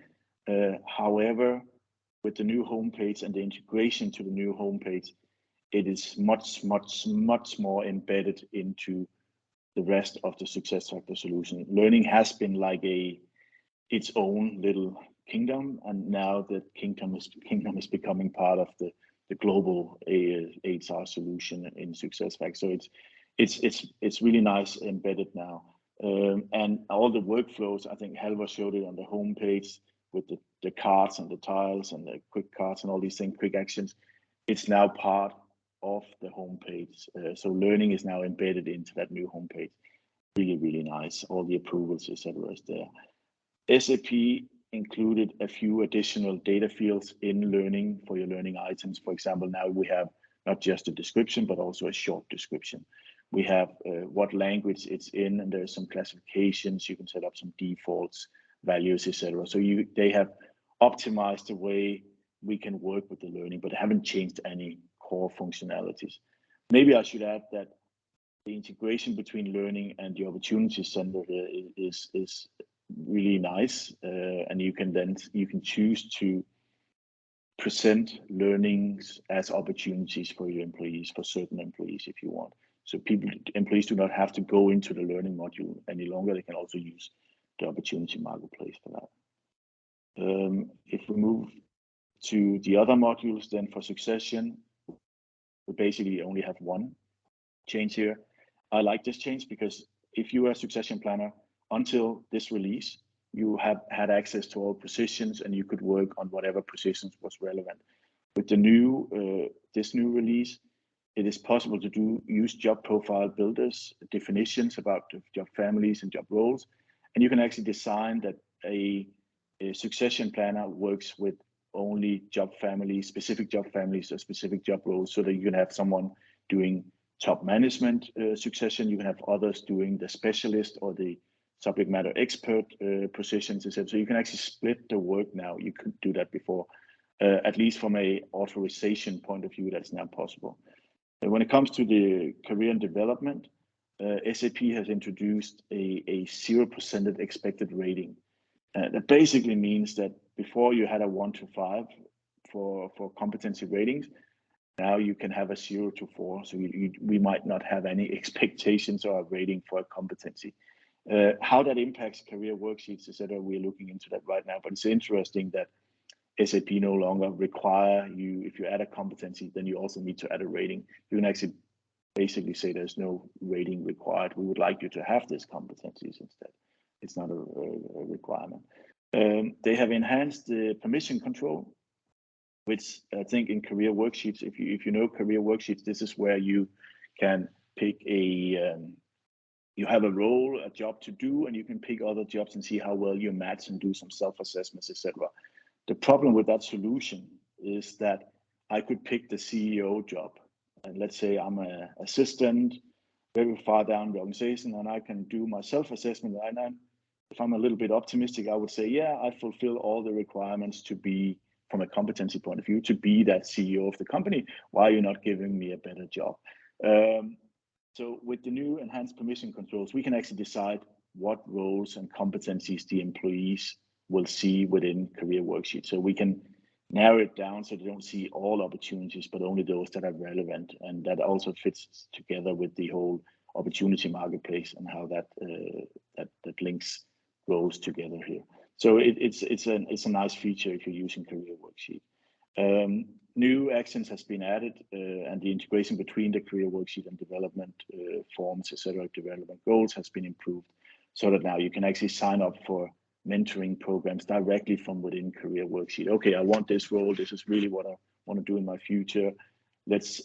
However, with the new homepage and the integration to the new homepage, it is much more embedded into the rest of the SuccessFactors solution. Learning has been like its own little kingdom, and now the kingdom is becoming part of the global HR solution in SuccessFactors. So it's really nice embedded now. And all the workflows, I think Halvor showed it on the homepage with the cards and the tiles and the quick cards and all these things, quick actions. It's now part of the homepage. So learning is now embedded into that new homepage. Really, really nice. All the approvals, etc. is there. SAP included a few additional data fields in learning for your learning items. For example, now we have not just a description, but also a short description. We have what language it's in, and there's some classifications. You can set up some defaults, values, etc. So they have optimized the way we can work with the learning, but haven't changed any core functionalities. Maybe I should add that the integration between learning and the opportunity center here is really nice, and you can choose to present learnings as opportunities for your employees, for certain employees if you want. So employees do not have to go into the learning module any longer. They can also use the opportunity marketplace for that. If we move to the other modules, then for succession, we basically only have one change here. I like this change because if you are a succession planner, until this release, you have had access to all positions and you could work on whatever positions was relevant. With the this new release, it is possible to use job profile builders, definitions about job families and job roles, and you can actually design that a succession planner works with only job families, specific job families or specific job roles, so that you can have someone doing top management succession, you can have others doing the specialist or the subject matter expert positions, etc. So you can actually split the work now. You couldn't do that before, at least from a authorization point of view, that's now possible. When it comes to the career and development, SAP has introduced a 0% expected rating. That basically means that before you had a 1 to 5 for competency ratings, now you can have a 0 to 4. So we might not have any expectations or a rating for a competency. How that impacts career worksheets, etc., we're looking into that right now. But it's interesting that SAP no longer require you, if you add a competency, then you also need to add a rating. You can actually basically say there's no rating required. We would like you to have these competencies instead. It's not a requirement. They have enhanced the permission control, which I think in career worksheets, if you know career worksheets, this is where you can pick you have a role, a job to do, and you can pick other jobs and see how well you match and do some self-assessments, etc. The problem with that solution is that I could pick the CEO job, and let's say I'm an assistant very far down the organization, and I can do my self-assessment. And if I'm a little bit optimistic, I would say, yeah, I fulfill all the requirements to be, from a competency point of view, to be that CEO of the company. Why are you not giving me a better job? So with the new enhanced permission controls, we can actually decide what roles and competencies the employees will see within career worksheets. So we can narrow it down so they don't see all opportunities, but only those that are relevant. And that also fits together with the whole opportunity marketplace and how that links roles together here. So it's a nice feature if you're using career worksheet. New actions has been added, and the integration between the career worksheet and development forms, etc., development goals has been improved, so that now you can actually sign up for mentoring programs directly from within career worksheet. Okay, I want this role. This is really what I want to do in my future. Let's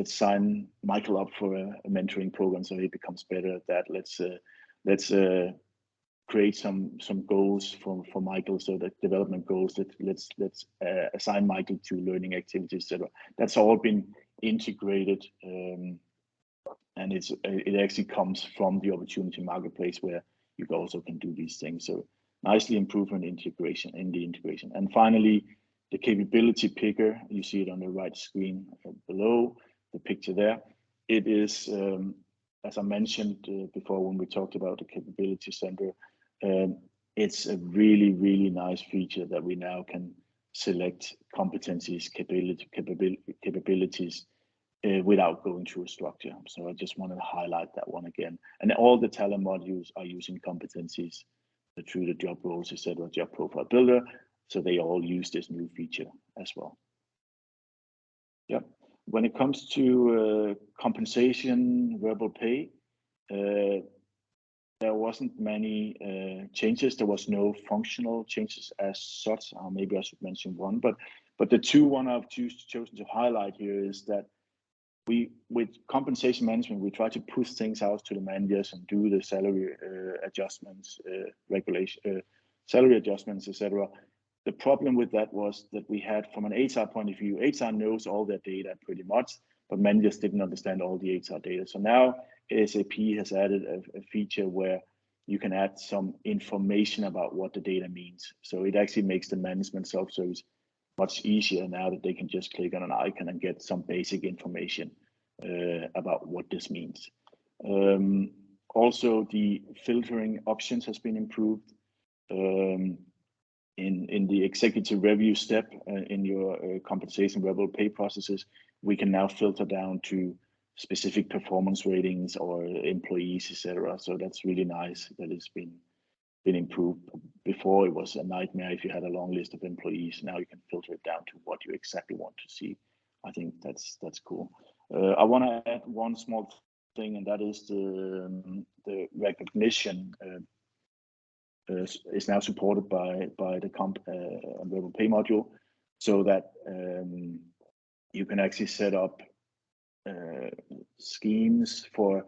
sign Michael up for a mentoring program so he becomes better at that. Let's create some goals for Michael, so that development goals, that let's assign Michael to learning activities, etc. That's all been integrated, and it actually comes from the opportunity marketplace where you also can do these things. So nicely improvement integration. And finally, the capability picker, you see it on the right screen below the picture there. It is, as I mentioned before when we talked about the capability center, it's a really, really nice feature that we now can select competencies, capabilities without going through a structure. So I just wanted to highlight that one again. And all the talent modules are using competencies through the job roles, etc., job profile builder. So they all use this new feature as well. Yeah. When it comes to compensation, verbal pay, there wasn't many changes. There was no functional changes as such. Maybe I should mention one, but the one I've chosen to highlight here is that with compensation management, we try to push things out to the managers and do the salary adjustments, salary adjustments, etc. The problem with that was that we had, from an HR point of view, HR knows all their data pretty much, but managers didn't understand all the HR data. So now SAP has added a feature where you can add some information about what the data means. So it actually makes the management self-service much easier now that they can just click on an icon and get some basic information about what this means. Also, the filtering options has been improved. In the executive review step in your compensation variable pay processes, we can now filter down to specific performance ratings or employees, etc. So that's really nice that it's been improved. Before it was a nightmare if you had a long list of employees. Now you can filter it down to what you exactly want to see. I think that's cool. I want to add one small thing, and that is the recognition is now supported by the comp and variable pay module, so that you can actually set up schemes for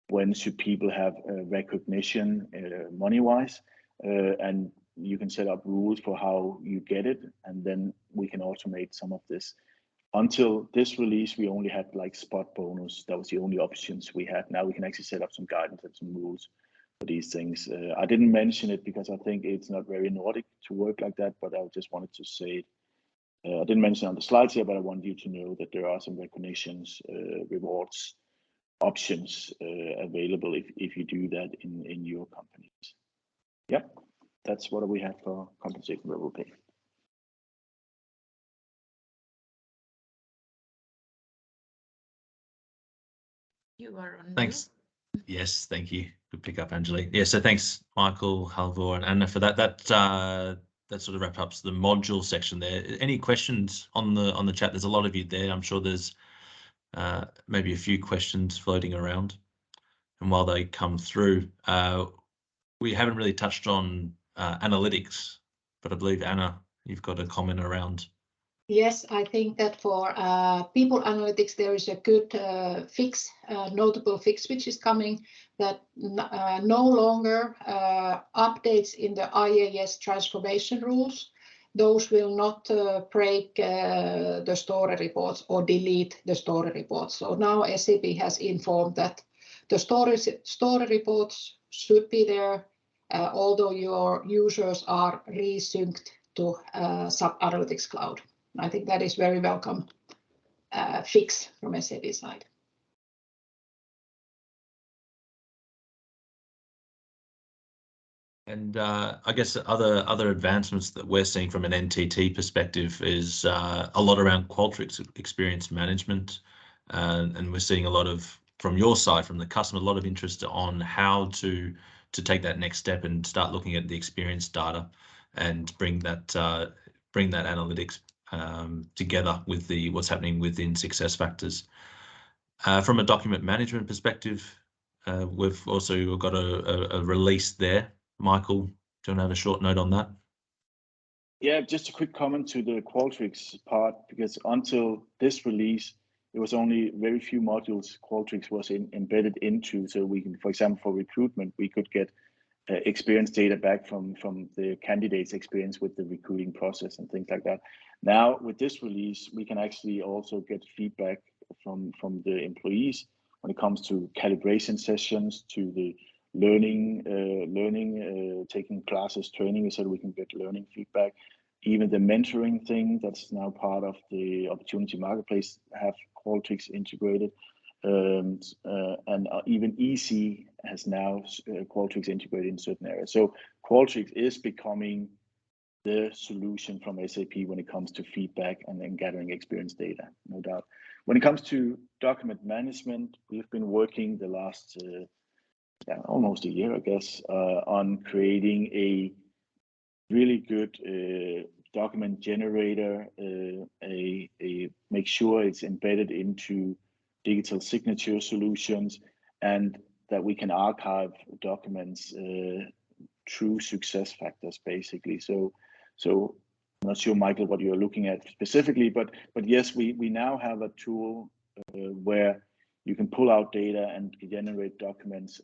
when should people have recognition money-wise, and you can set up rules for how you get it, and then we can automate some of this. Until this release, we only had like spot bonus. That was the only options we had. Now we can actually set up some guidance and some rules for these things. I didn't mention it because I think it's not very Nordic to work like that, but I just wanted to say it. I didn't mention it on the slides here, but I want you to know that there are some recognitions, rewards, options available if you do that in your companies. Yep, that's what we have for compensation variable pay. You are on. Thanks. Yes, thank you. Good pick up, Angelique. Yeah, so thanks, Michael, Halvor, and Anna for that. That sort of wraps up the module section there. Any questions on the chat? There's a lot of you there. I'm sure there's maybe a few questions floating around. And while they come through, we haven't really touched on analytics, but I believe, Anna, you've got a comment around. Yes, I think that for people analytics, there is a good fix, notable fix, which is coming, that no longer updates in the IAS transformation rules. Those will not break the story reports or delete the story reports. So now SAP has informed that the story reports should be there, although your users are resynced to SAP Analytics Cloud. I think that is very welcome fix from SAP side. And I guess other advancements that we're seeing from an NTT perspective is a lot around Qualtrics experience management, and we're seeing a lot of, from your side, from the customer, a lot of interest on how to take that next step and start looking at the experience data and bring that analytics together with what's happening within SuccessFactors. From a document management perspective, we've also got a release there. Michael, do you want to have a short note on that? Yeah, just a quick comment to the Qualtrics part, because until this release, it was only very few modules Qualtrics was embedded into. So we can, for example, for recruitment, we could get experience data back from the candidate's experience with the recruiting process and things like that. Now with this release, we can actually also get feedback from the employees when it comes to calibration sessions, to the learning, taking classes, training, so we can get learning feedback. Even the mentoring thing that's now part of the Opportunity Marketplace have Qualtrics integrated. And even EC has now Qualtrics integrated in certain areas. So Qualtrics is becoming the solution from SAP when it comes to feedback and then gathering experience data, no doubt. When it comes to document management, we've been working the last almost a year, I guess, on creating a really good document generator, make sure it's embedded into digital signature solutions, and that we can archive documents through SuccessFactors, basically. So I'm not sure, Michael, what you're looking at specifically, but yes, we now have a tool where you can pull out data and generate documents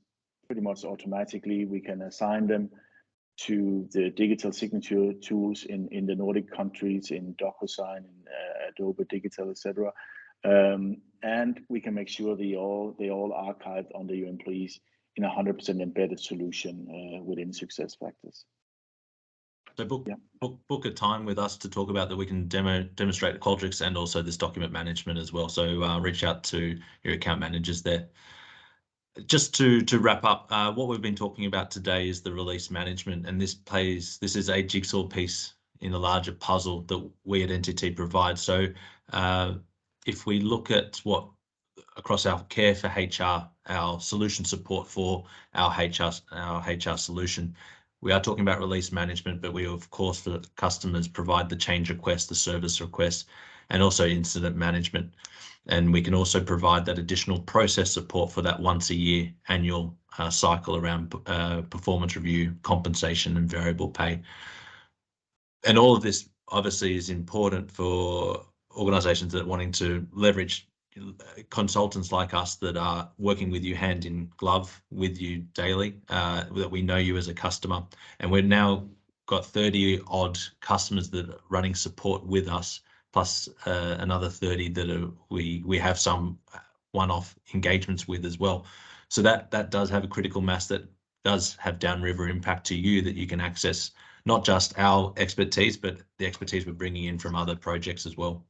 pretty much automatically. We can assign them to the digital signature tools in the Nordic countries, in DocuSign, in Adobe Digital, etc. And we can make sure they all archived under your employees in a 100% embedded solution within SuccessFactors. So book a time with us to talk about that. We can demonstrate Qualtrics and also this document management as well. So reach out to your account managers there. Just to wrap up, what we've been talking about today is the release management, and this is a jigsaw piece in a larger puzzle that we at NTT provide. So if we look at what across our care for HR, our solution support for our HR solution, we are talking about release management, but we, of course, for customers provide the change request, the service request, and also incident management. And we can also provide that additional process support for that once a year annual cycle around performance review, compensation, and variable pay. And all of this obviously is important for organizations that are wanting to leverage consultants like us that are working with you hand in glove with you daily, that we know you as a customer. And we've now got 30 odd customers that are running support with us, plus another 30 that we have some one-off engagements with as well. So that does have a critical mass that does have downriver impact to you, that you can access not just our expertise, but the expertise we're bringing in from other projects as well.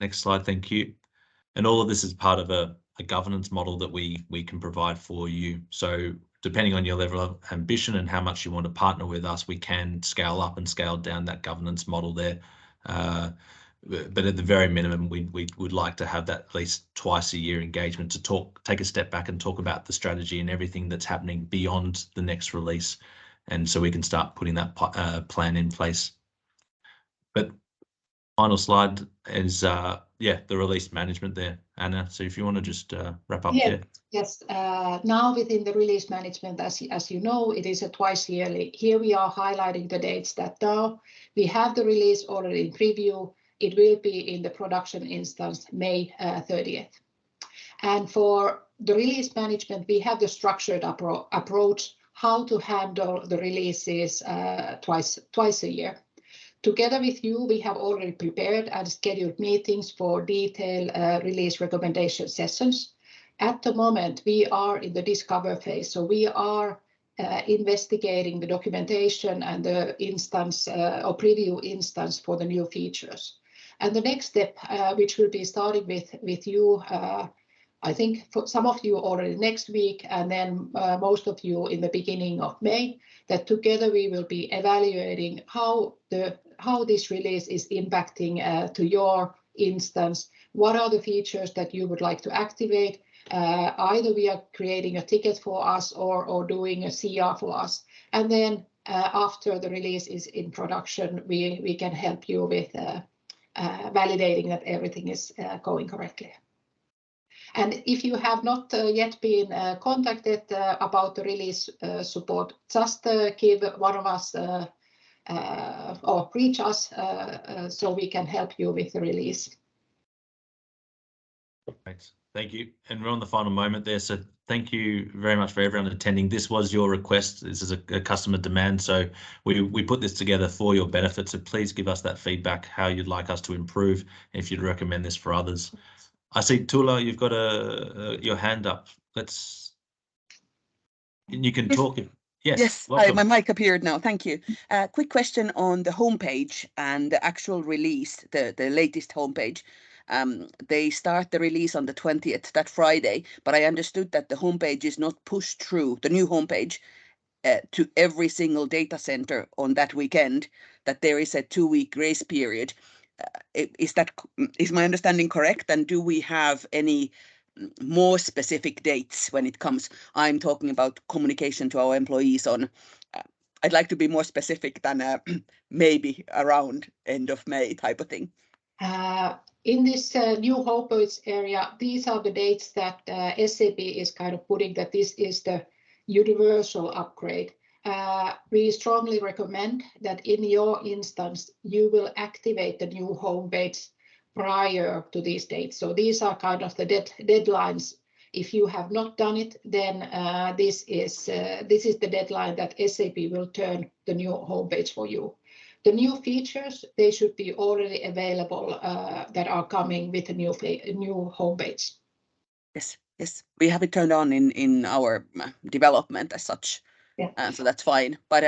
Next slide, thank you. And all of this is part of a governance model that we can provide for you. So depending on your level of ambition and how much you want to partner with us, we can scale up and scale down that governance model there. But at the very minimum, we would like to have that at least twice a year engagement to take a step back and talk about the strategy and everything that's happening beyond the next release. And so we can start putting that plan in place. But final slide is, the release management there, Anna. So if you want to just wrap up there. Yes. Now within the release management, as you know, it is a twice yearly. Here we are highlighting the dates that now we have the release already in preview. It will be in the production instance May 30th. And for the release management, we have the structured approach how to handle the releases twice a year. Together with you, we have already prepared and scheduled meetings for detailed release recommendation sessions. At the moment, we are in the discover phase, so we are investigating the documentation and the instance or preview instance for the new features. And the next step, which will be starting with you, I think for some of you already next week, and then most of you in the beginning of May, that together we will be evaluating how this release is impacting to your instance. What are the features that you would like to activate? Either we are creating a ticket for us or doing a CR for us. And then after the release is in production, we can help you with validating that everything is going correctly. And if you have not yet been contacted about the release support, just give one of us or reach us so we can help you with the release. Thanks. Thank you. And we're on the final moment there. So thank you very much for everyone attending. This was your request. This is a customer demand. So we put this together for your benefit. So please give us that feedback, how you'd like us to improve, if you'd recommend this for others. I see, Tula, you've got your hand up. You can talk. Yes, my mic appeared now. Thank you. Quick question on the homepage and the actual release, the latest homepage. They start the release on the 20th, that Friday, but I understood that the homepage is not pushed through, the new homepage, to every single data center on that weekend, that there is a 2-week grace period. Is my understanding correct? And do we have any more specific dates when it comes? I'm talking about communication to our employees on, I'd like to be more specific than maybe around end of May type of thing. In this new homepage area, these are the dates that SAP is kind of putting that this is the universal upgrade. We strongly recommend that in your instance, you will activate the new homepage prior to these dates. So these are kind of the deadlines. If you have not done it, then this is the deadline that SAP will turn the new homepage for you. The new features, they should be already available that are coming with the new homepage. Yes, yes, we have it turned on in our development as such, yeah. So that's fine. But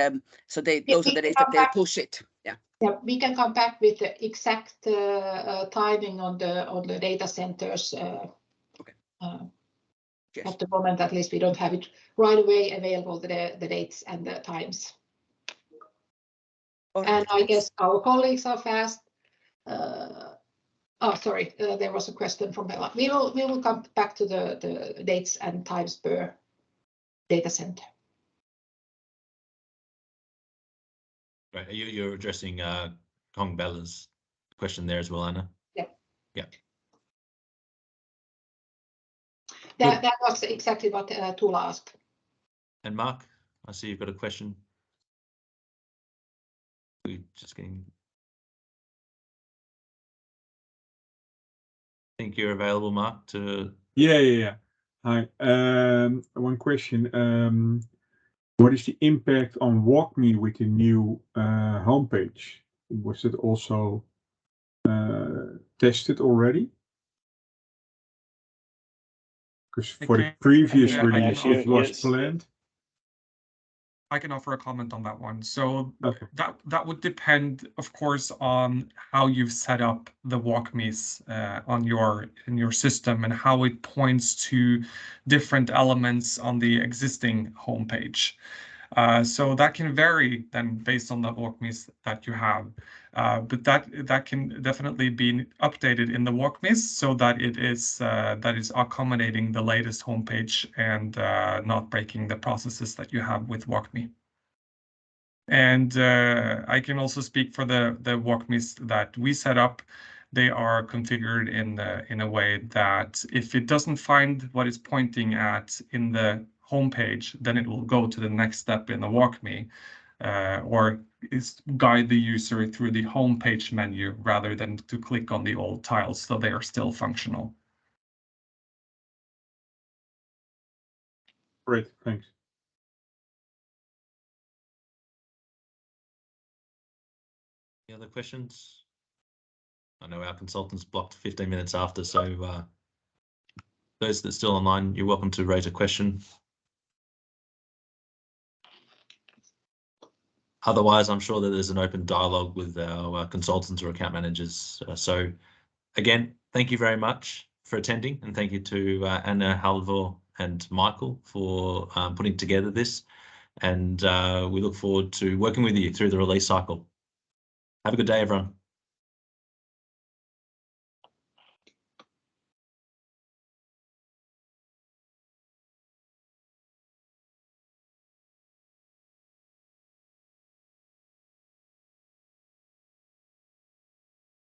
so those are the days that they push it. Yeah. Yeah, we can come back with the exact timing on the data centers. Okay. Yes. At the moment, at least, we don't have it right away available, the dates and the times. Right, and I guess our colleagues are fast. Sorry, there was a question from Bella. We will come back to the dates and times per data center. Right, you're addressing Kong Bella's question there as well, Anna? Yeah. Yeah. That was exactly what Tula asked. And Mark, I see you've got a question. We're just getting. I think you're available, Mark, to. Yeah. Hi. One question. What is the impact on WalkMe with the new homepage? Was it also tested already? Because for the previous release, it was planned. I can offer a comment on that one. So okay. that would depend, of course, on how you've set up the WalkMes in your system and how it points to different elements on the existing homepage. So that can vary then based on the WalkMes that you have. But that can definitely be updated in the WalkMes so that it is accommodating the latest homepage and not breaking the processes that you have with WalkMe. And I can also speak for the WalkMes that we set up. They are configured in a way that if it doesn't find what it's pointing at in the homepage, then it will go to the next step in the WalkMe, or guide the user through the homepage menu rather than to click on the old tiles, so they are still functional. Great, thanks. Any other questions? I know our consultants blocked 15 minutes after, so those that are still online, you're welcome to raise a question. Otherwise, I'm sure that there's an open dialogue with our consultants or account managers. So again, thank you very much for attending, and thank you to Anna, Halvor and Michael for putting together this. And we look forward to working with you through the release cycle. Have a good day, everyone.